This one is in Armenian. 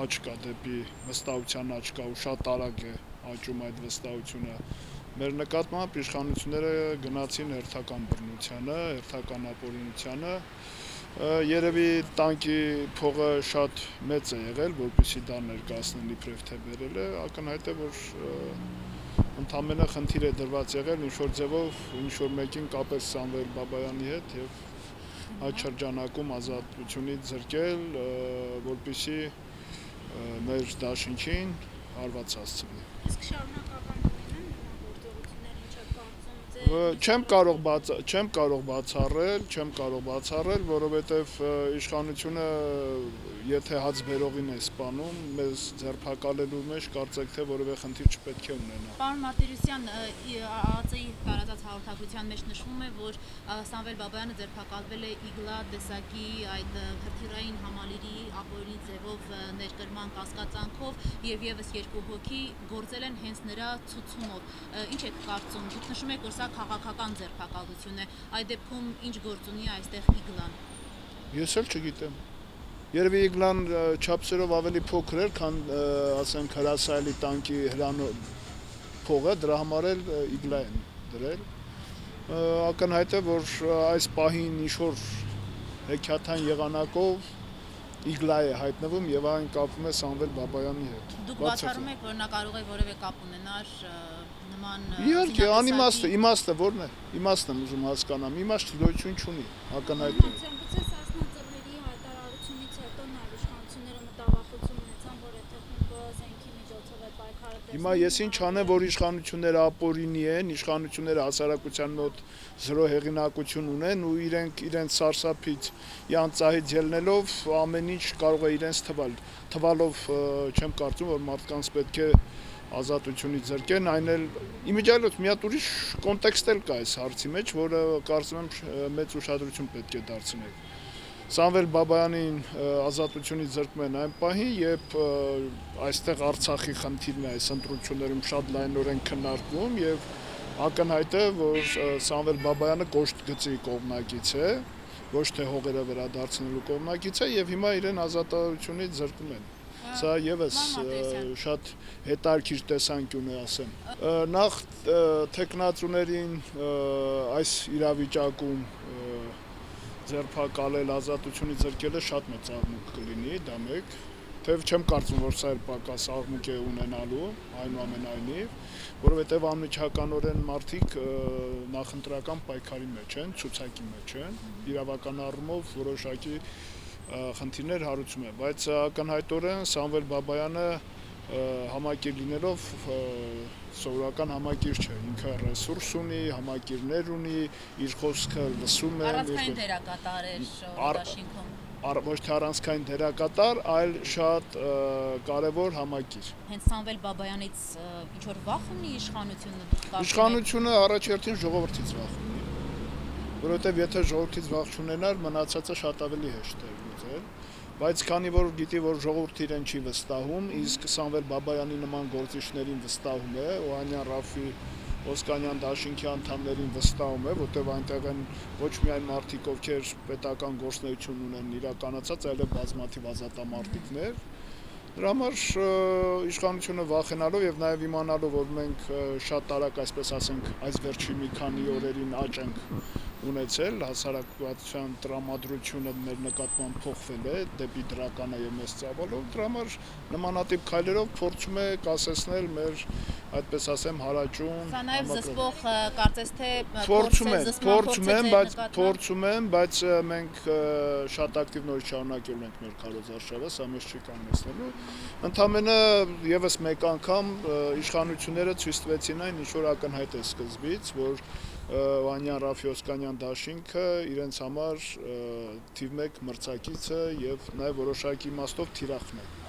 աճ կա դեպի վստահության աճ կա ու շատ արագ է աճում այդ վստահությունը։ Մեր նկատմամբ իշխանությունները գնացին հերթական բռնությանը, հերթական ապօրինությանը։ Երևի տանկի փողը շատ մեծ է եղել, որպեսզի դա ներկայացնեն իբրև թե բերել է, ակնհայտ է, որ ընդամենը խնդիր է դրված եղել ինչ-որ ձևով ինչ-որ մեկին կապել Սամվել Բաբայանի հետ եւ այդ շրջանակում ազատությունից զրկել, որպեսզի մեր դաշինքին հարված հասցվի։ Իսկ շարունակական կլինեն նման գործողություններ, ինչ եք կարծում Չեմ կարող բացառել, որովհետև իշխանությունը եթե հաց բերողին է սպանում, մեզ ձերբակալելու մեջ կարծեք թե որևէ խնդիր չպետք է ունենա։ Պարոն Մարտիրոսյան, ԱԱԾ-ի տարածած հաղորդագրության մեջ նշվում է, որ Սամվել Բաբայանը ձերբակալվել է իգլա տեսակի այդ հրթիռային համալիրի ապօրինի ձևով ներկրման կասկածանքով եւ եւս 2 հոգի գործել են հենց նրա ցուցումով։ Ինչ եք կարծում, դուք նշում եք, որ սա քաղաքական ձերբակալություն է, այդ դեպքում ինչ գործ ունի այստեղ իգլան։ Ես էլ չգիտեմ։ Երևի իգլան չափսերով ավելի փոքր էր, քան ասենք հրասայելի տանկի փողը, դրա համար էլ իգլա են դրել։ Ակնհայտ է, որ այս պահին ինչ-որ հեքիաթային եղանակով իգլա է հայտնվում եւ այն կապվում է Սամվել Բաբայանի հետ։ Դուք բացառում եք, որ նա կարող է որևէ կապ ունենար նման Իհարկե, անիմաստը, իմաստը որն է։ Իմաստն եմ ուզում հասկանամ, իմաստ գոյություն չունի, ակնհայտ է։ Գուցե Սասնա-Ծռերի հայտարարությունից հետո նաև իշխանությունները մտավախություն ունեցան, որ եթե խումբը զենքի միջոցով է պայքարը տեսնում։ Հիմա ես ինչ անեմ, որ իշխանությունները ապօրինի են, իշխանությունները հասարակության մոտ զրո հեղինակություն ունեն ու իրենց սարսափից յանձահից ելնելով ամեն ինչ կարող է իրենց թվալով չեմ կարծում, որ մարդկանց պետք է ազատությունից զրկեն, այն էլ իմիջիայլոց մի հատ ուրիշ կոնտեքստ էլ կա այս հարցի մեջ, որը կարծում եմ մեծ ուշադրություն պետք է դարձնենք։ Սամվել Բաբայանին ազատությունից զրկում են այն պահին, երբ այստեղ Արցախի խնդիրն է այս ընտրություններում շատ լայնորեն քննարկվում եւ ակնհայտ է, որ Սամվել Բաբայանը կոշտ գծի կողմնակից է, ոչ թե հողերը վերադարձնելու կողմնակից է եւ հիմա իրեն ազատությունից զրկում են։ Սա եւս շատ հետաքրքիր տեսանկյուն է, ասեմ։ Նախ թեկնածուներին այս իրավիճակում ձերբակալել, ազատությունից զրկելը շատ մեծ աղմուկ կլինի, դա մեկ, թեև չեմ կարծում, որ սա պակաս աղմուկ է ունենալու, այնուամենայնիվ, որովհետև անմիջականորեն մարդիկ նախընտրական պայքարի մեջ են, ցուցակի մեջ են, իրավական առումով որոշակի խնդիրներ հարուցում են, բայց ակնհայտորեն Սամվել Բաբայանը համակիր լինելով սովորական համակիր չէ, ինքը ռեսուրս ունի, համակիրներ ունի, իր խոսքը լսում են։ Առանցքային դերակատար էր դաշինքում։ Ոչ թե առանցքային դերակատար, այլ շատ կարևոր համակիր։ Հենց Սամվել Բաբայանից ինչ-որ վախ ունի իշխանությունը, դուք կարծում եք։ Իշխանությունը առաջերտին ժողովրդից վախ ունի, որովհետև եթե ժողովրդից վախ չունենար, մնացածը շատ ավելի հեշտ է լուծել, բայց քանի որ գիտի, որ ժողովուրդը իրեն չի վստահում, իսկ Սամվել Բաբայանի նման գործիչներին վստահում է, Օհանյան Ռաֆի Օսկանյան դաշինքի անդամներին վստահում է, որտեղ այնտեղ են ոչ միայն մարդիկ, ովքեր պետական գործունեություն ունեն իրականացած, այլև բազմաթիվ ազատամարտիկներ։ Դրա համար իշխանությունը վախենալով եւ նաեւ իմանալով, որ մենք շատ արագ, այսպես ասենք, այս վերջի մի քանի օրերին աճ ենք ունեցել, հասարակության տրամադրությունը մեր նկատմամբ փոխվել է դեպի դրականը եւ մեծ ծավալով, դրա համար նմանատիպ քայլերով փորձում է կասեցնել մեր, այդպես ասեմ, հարաճուն։ Սա նաեւ զսպող կարծես թե փորձում են, բայց մենք շատ ակտիվ նոր շարունակելու ենք մեր քարոզարշավը, սա մեզ չի կանգնեցնելու։ Ընդամենը եւս մեկ անգամ իշխանությունները ցույց տվեցին այն, ինչ որ ակնհայտ է սկզբից, որ Օհանյան Ռաֆի Օսկանյան դաշինքը իրենց համար թիվ 1 մրցակիցը եւ նաեւ որոշակի իմաստով թիրախն է։